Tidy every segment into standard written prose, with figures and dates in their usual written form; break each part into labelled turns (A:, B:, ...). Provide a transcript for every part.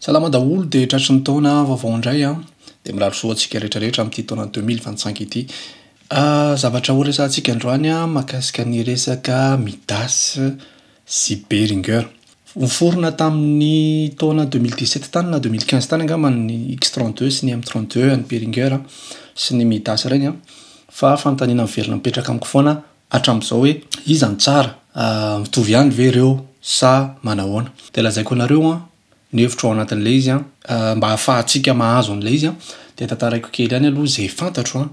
A: Salama daolo dia tratry ny taona vaovao indray a dia milaro soa antsika rehetrarehetra amin'ity taona 2025 ity. Zavatra ho resantsika androany a mahakasika ny resaka Midas sy Behringer. Niforona tamin'ny taona 2017 tany na 2015 tany angamba ny X32 sy ny M32 ny Behringer sy ny Midas ireny a. Fa fanontaniana miverina mipetraka amiko foana hatramin'izao hoe iza ny tsara, mitovy ihany ve ireo sa manahoana. Dia lazaiko anareo a ny hevitro ao anatin'ilay izy mba ahafahantsika mahazo an'ilay izy dia tantaraiko kely ihany aloha izay fantatro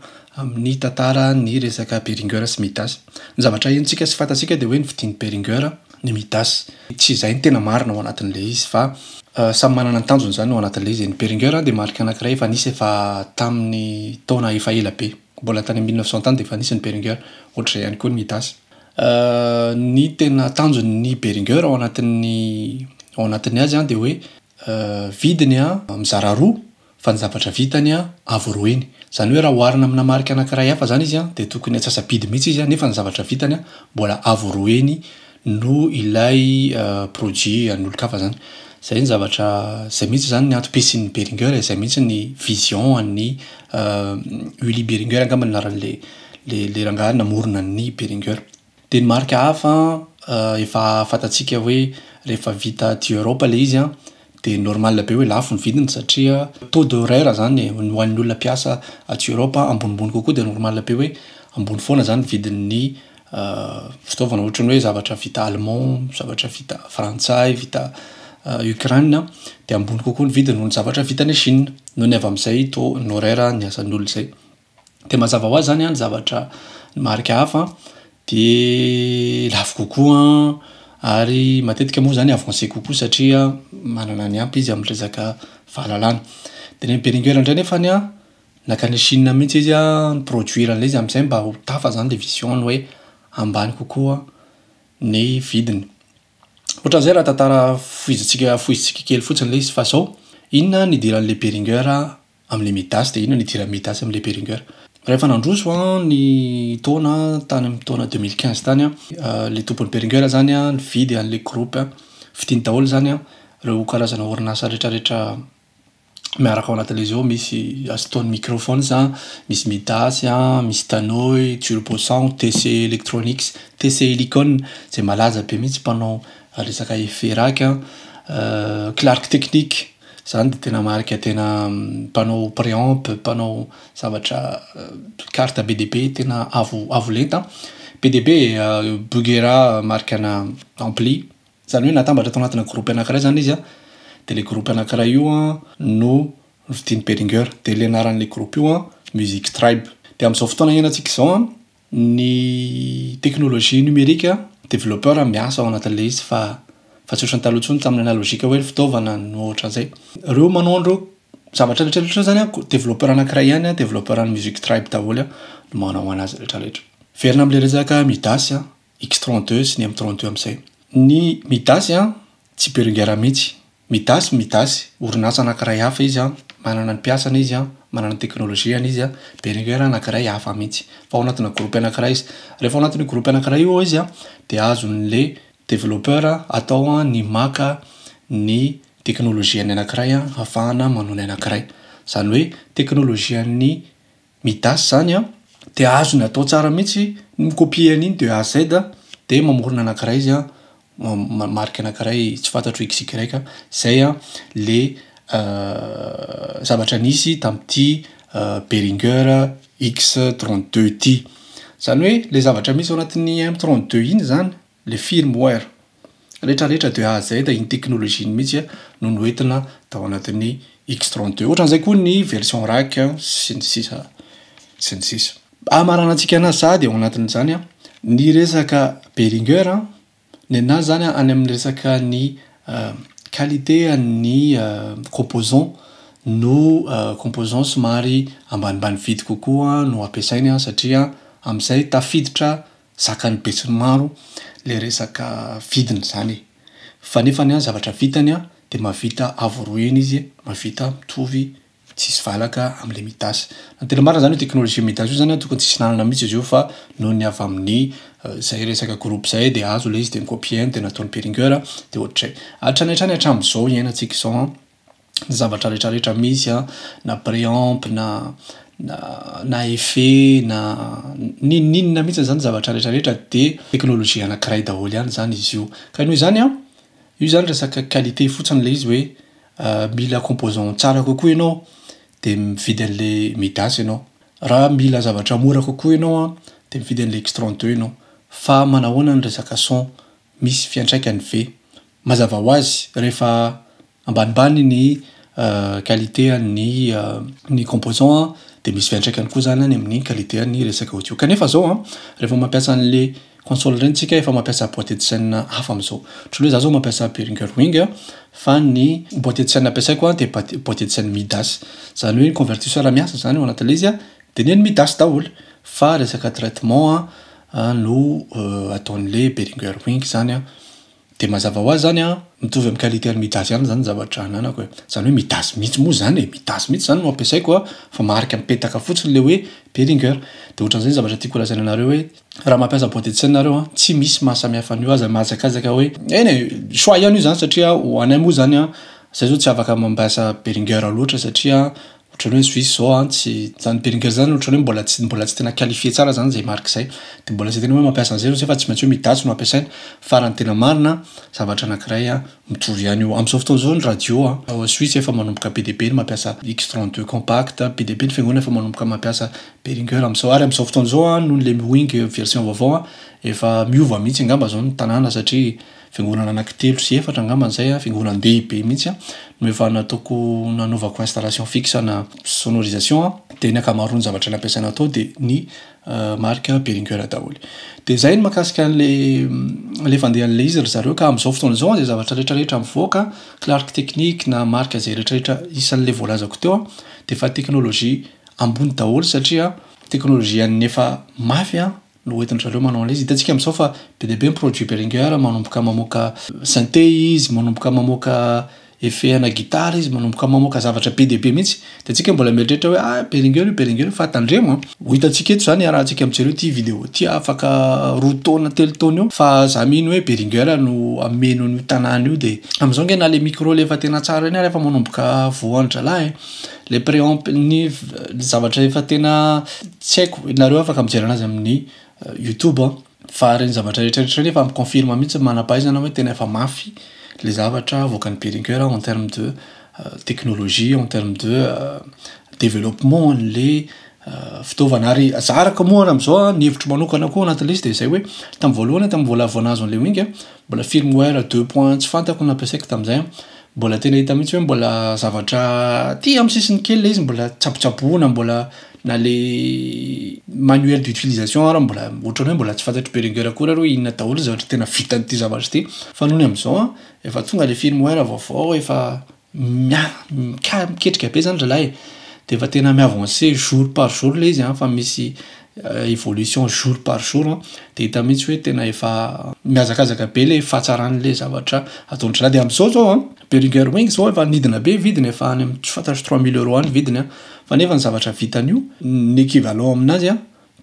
A: amin'ny tantara ny resaka Behringer sy Midas. Ny zavatra henontsika sy fantatsika dia hoe ny vidian'ny Behringer ny Midas. Tsy izay ny tena marina ao anatin'ilay izy fa samy manana ny tanjony izany ao anatin'ilay izy. Ny Behringer dia marika anankiray efa nisy efa tamin'ny taona efa ela be. Mbola tany 1900 tany dia efa nisy ny Behringer, ohatr'izay ihany koa ny Midas. Ny tena tanjon'ny Behringer ao anatin'ny azy dia hoe vidiny mizara roa fa ny zavatra vitany avo roeny. Izany hoe raha oharina amina marika anankiray hafa izany izy dia tokony atsasabidy mihitsy izy nefa ny zavatra vitany mbola avo roeny no ilay produit an'olon-kafa zany. Izay ny zavatra izay mihitsy zany ny antom-pisian'ny Behringer, izay mihitsy ny vision ny Uli Behringer angamba ny anaran'le rangahy namorona ny Behringer. Dia ny marika hafa efa fantatsika hoe rehefa vita aty Europa ilay izy dia normal be hoe lafo ny vidiny satria taux d'horaire zany ho an'ny olona mpiasa aty Europa ambonimbony kokoa dia normal be hoe ambony foana zany vidin'ny fitaovana ohatra ny hoe zavatra vita Allemand, zavatra vita Frantsay, vita Ukraine dia ambony kokoa ny vidiny noho ny zavatra vita any Chine noho ny avy amin'izay taux horaire ny asan'ny olona izay. Dia mazava ho azy zany ny zavatra ny marika hafa dia lafo kokoa ary matetika moa zany avancé kokoa satria manana ny ampy izy amin'ny resaka fahalalana. Dia ny Behringer indray nefany nakany Chine mihitsy izy niproduire an'ilay izy amin'izay mba ho tafa zany ilay vision hoe ambany kokoa ny vidiny. Ohatran'izay raha tantara foizitsika kely fotsiny ilay izy fa sao inona ny idiran'ilay Behringer amin'ilay Midas dia inona ny idiran'ny Midas amin'ilay Behringer. Rehefa nandroso ny taona tany amin'ny taona 2015 tany ilay tompon'ny Behringer zany nividy an'ilay groupe vidiany daholo zany ireo karazana orinasa rehetrarehetra miaraka ao anatin'ilay izy ao. Misy Aston Microphones, misy Midas, misy Tannoy, Turbosound, TC Electronics, TC Helicon izay malaza be mihitsy mpanao resaka effet rack, Clark Technique zany dia tena marika tena mpanao préamp, mpanao zavatra carte BDB tena avo lenta. BDB Bugera marikana ampli zany hoe natambatra tao anatina groupe anankiray zany izy dia ilay groupe anankiray io no vidian'ny Behringer dia ilay anaran'ilay groupe io Music Tribe. Dia amin'izao fotoana iainantsika izao ny teknolojia numerika développeur miasa ao anatin'ilay izy fa tsy ohatran'ny taloha intsony tamin'ny analogique hoe fitaovana no ohatran'izay. Ireo manondro zavatra rehetrarehetra zany développeur anankiray ihany développeur ny Music Tribe daholo no manao anazy rehetrarehetra. Verina amin'ilay resaka Midas X32 sy ny M32 amin'izay. Ny Midas tsy Behringer mihitsy. Midas orinasa anankiray hafa izy manana ny mpiasana izy manana ny teknolojiany izy Behringer anankiray hafa mihitsy fa ao anatina groupe anankiray izy. Rehefa ao anatin'ny groupe anankiray io izy dia azon'ilay développeur atao ny maka ny teknolojiany anankiray ahafahana manao ny anankiray. Izany hoe teknolojian'ny Midas zany dia azony atao tsara mihitsy mikopie an'iny de A à Z dia mamorona anankiray izy marika anankiray tsy fantatro XY izay le zavatra nisy tamin'ity Behringer X32T. Izany hoe le zavatra misy ao anatin'ny M32 iny zany le firmware rehetrarehetra de A à Z iny teknolojiany mihitsy no noentina tao anatin'ny X32. Ohatran'izay koa ny version rack sy ny sisa. Amaranantsika anazy sady ao anatin'izany ny resaka Behringer ny anazy zany any amin'ny resaka ny qualité ny composant no composant somary ambanimbany vidy kokoa no ampiasainy satria amin'izay tafiditra zakany be sy ny maro le resaka vidiny zany. Fa nefa zavatra vitany dia mavita avo roeny izy, mavita mitovy tsisy valaka amin'ilay Midas. Ny tena marina zany hoe teknolojia Midas io zany tokony tsisy nanana mihitsy izy io fa noho ny avy amin'ny zay resaka groupe zay dia azo ilay izy dia mikopie dia nataon'ny Behringer dia ohatr'izay. Hatrany hatramin'izao iainantsika izao zavatra rehetrarehetra misy a na préamp na effet na ninina mihitsy zany zavatra rehetrarehetra de teknôlôjia anankiray daholo ihany zany izy io ka noho izany a io zany resaka qualité fotsiny le izy hoe mila composant tsara kokoa ianao de mividy an'le Midas ianao raha mila zavatra mora kokoa ianao a de mividy an'le X32 ianao fa manahoana ny resaka son misy fiantraikany ve mazava ho azy rehefa ambanimbany ny qualité ny composant de misy fiantraikany koa zany any amin'ny qualité ny resaka audio kanefa zao rehefa mampiasa an'le console reny tsika efa mampiasa boîtier de scène hafa am'izao ohatry hoe za zao mampiasa Behringer Wing fa ny boîtier de scène ampiasaiko de boîtier de scène Midas zany hoe convertisseur miasa zany ao anatin'ilay izy de ny Midas daholo fa resaka traitement no ataon'le Behringer Wing zany de mazava ho azy zany mitovy amin'ny qualité ny Midas ihany zany zavatra ananako zany hoe Midas mihitsy moa zany Midas mihitsy zany no ampiasaiko fa marika mipetaka fotsiny le hoe Behringer de ohatran'izay zavatra tiako lazaina anareo hoe raha mampiasa boîtier de scène nareo tsy misy mahasamihafa an'io aza mahazakazaka hoe eny choix ihany io zany satria ho anay moa zany zay zao tsy afaka mampiasa Behringer loatra satria ohatran'ny hoe Suisse zao tsy zany Behringer zany ohatran'ny hoe mbola tsy tena qualifié tsara zany zay marque zay de mbola tsy tena hoe mampiasa an'zay fa tsy maintsy hoe Midas no ampiasaina fa raha ny tena marina zavatra anankiray mitovy ihany io am'izao fotoana zao ny radio Suisse efa manomboka PDB ny mampiasa X32 compact PDB ny fiangonana efa manomboka mampiasa Behringer am'izao ary am'izao fotoana zao noho le Wing version vaovao efa miova mihitsy angamba zao ny tanàna satria fiangonana anankitelo sy efatra angamba zay fiangonana lehibe mihitsy no efa nataoko nanovako installation fixe na sonorisation de ny ankamaroany zavatra nampiasaina atao de ny marque Behringer daholo de zay ny makasika le fandehan'le izy ry zareo ka am'izao fotoana zao zay zavatra rehetrarehetra mivoaka Clark Technique na marque zay rehetrarehetra isan'le voalazako teo de fa teknôlôjia ambony daholo satria teknôlôjia nefa mafy no hoentin'ny zareo manao an'ilay izy hitantsika am'izao fa be dia be ny produit Behringer manomboka mamoaka synthé izy manomboka mamoaka effet ana gitara izy manomboka mamoaka zavatra be dia be mihitsy de antsika mbola mieritreritra hoe Behringer fa tandremo ho hitantsika eto zany arahantsika mijery ty vidéo ty afaka 2 taona 3 taona io fa za mino hoe Behringer no ameno ny tanàna io de am'izao nge na le micro le efa tena tsara iny rehefa manomboka voandralahy le préamp ny zavatra efa tena tsy haiko nareo afaka mijery anazy amin'ny YouTube fa reny zavatra rehetrarehetra rehefa miconfirme mihitsy manampahaizana hoe tena efa mafy le zavatra voakan'ny Behringer en termes de technologie en termes de développement le fitaovana ary zaraka moa am'izao ny hevitro manokana koa anatin'ilay izy de zay hoe tamin'ny voalohany tamin'ny vola voanazo an'le Wing mbola firmware 2 point tsy fantako nampiasaiko tamin'izay mbola tena hita mihitsy hoe mbola zavatra ty amin'ny sisiny kely le izy mbola tsapotsapoana mbola na le manuel d'utilisation ara mbola ohatran'ny hoe mbola tsy fantatry Behringer akory hoe inona daholo zavatra tena vitan'ity zavatra ty fa nohony am'izao efa tonga le firmware vaovao efa miketrika be zany zalahy de efa tena mi-avancer jour par jour le izy fa misy évolution jour par jour de hita mihitsy hoe tena efa miazakazaka be le fahatsaran'le zavatra ataon'zalahy de am'izao zao Behringer Wing zao efa nidina be vidiny efa any tsy fantatry 3000 € any vidiny fa nefa ny zavatra vitan'io ny équivalent aminazy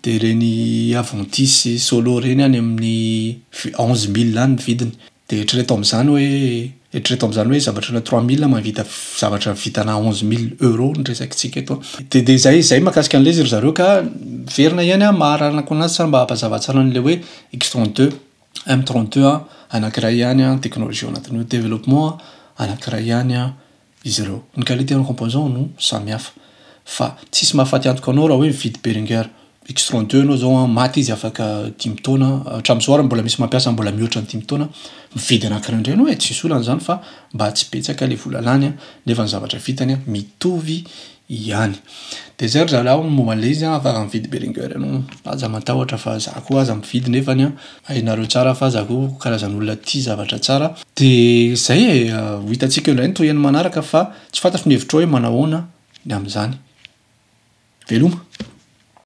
A: de reny Aventis solo reny any amin'ny 11000 any vidiny de eritrereto am'zany hoe zavatra na 3000 mavita zavatra vitana 11000 € ny resakitsika eto de zay makasika an'le izy zareo ka verina ihany maharanako anazy sa mba hampazava tsara an'le hoe X32 M32 anankiray ihany teknôlôjia anatin'io développement anankiray ihany izy ireo ny qualité ny composant no samy hafa fa tsisy mahafaty antoka anao raha hoe mividy Behringer X32 anao zao maty izy afaka 10 taona hatramin'izao ary mbola misy mampiasa mbola mihoatra ny 10 taona mividy anankiray indray anao tsisy olana zany fa mba tsy betsaka le vola lany nefa ny zavatra vitany mitovy ihany de zay ry zalahy momba an'le izy afaka mividy Behringer ianao aza matahotra fa za koa aza mividy nefany hainareo tsara fa za koa karazan'olona tia zavatra tsara de zay ho hitantsika indray ny tohiny manaraka fa tsy fantatro ny hevitro hoe manahoana ny am'izany veloma